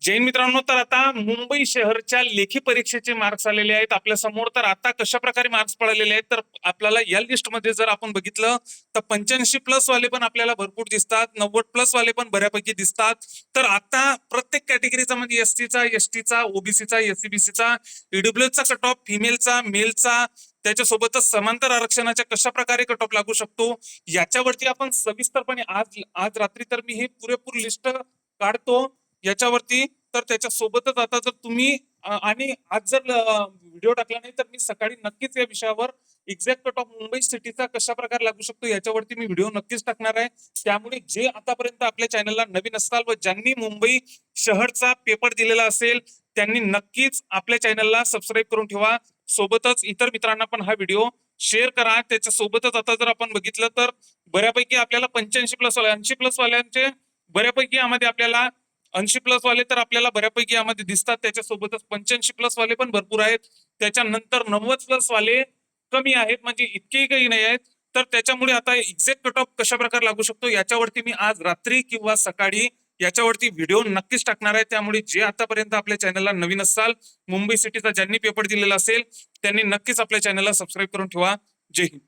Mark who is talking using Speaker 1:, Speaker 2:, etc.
Speaker 1: जैन मित्रांनो, तर आता मुंबई शहरच्या लेखी परीक्षेचे मार्क्स आलेले आहेत आपल्या समोर. तर आता कशा प्रकारे मार्क्स पडलेले आहेत तर आपल्याला या लिस्टमध्ये जर आपण बघितलं तर 85+ वाले पण आपल्याला भरपूर दिसतात, 90+ वाले पण बऱ्यापैकी दिसतात. तर आता प्रत्येक कॅटेगरीचा म्हणजे एसटीचा, एसटीचा, ओबीसीचा, एससीबीसीचा, ईडब्ल्यूचा कट ऑफ, फिमेलचा, मेलचा, त्याच्यासोबतच समांतर आरक्षणाच्या कशा प्रकारे कट ऑफ लागू शकतो याच्यावरती आपण सविस्तरपणे आज आज रात्री तर मी हे पुरेपूर लिस्ट काढतो याच्यावरती. तर त्याच्या सोबतच आता जर तुम्ही आणि आज जर व्हिडिओ टाकला नाही तर मी सकाळी नक्कीच या विषयावर एक्झॅक्ट कट ऑफ मुंबई सिटीचा कशा प्रकारे लागू शकतो याच्यावरती मी व्हिडिओ नक्कीच टाकणार आहे. त्यामुळे जे आतापर्यंत आपल्या चॅनलला नवीन असताल व ज्यांनी मुंबई शहरचा पेपर दिलेला असेल त्यांनी नक्कीच आपल्या चॅनलला सबस्क्राईब करून ठेवा. सोबतच इतर मित्रांना पण हा व्हिडिओ शेअर करा. त्याच्या सोबतच आता जर आपण बघितलं तर बऱ्यापैकी आपल्याला 85+ वाले, 80+ वाल्यांचे बऱ्यापैकी यामध्ये आपल्याला 80+ वाले तर आपल्याला बऱ्यापैकी यामध्ये दिसतात. त्याच्यासोबतच 85+ वाले पण भरपूर आहेत. त्याच्यानंतर 90+ वाले कमी आहेत, म्हणजे इतकेही काही नाही आहेत. तर त्याच्यामुळे आता एक्झॅक्ट कट ऑफ कशा प्रकारे लागू शकतो याच्यावरती मी आज रात्री किंवा सकाळी याच्यावरती व्हिडिओ नक्कीच टाकणार आहे. त्यामुळे जे आतापर्यंत आपल्या चॅनलला नवीन असाल, मुंबई सिटीचा ज्यांनी पेपर दिलेला असेल त्यांनी नक्कीच आपल्या चॅनलला सबस्क्राईब करून ठेवा. जय हिंद.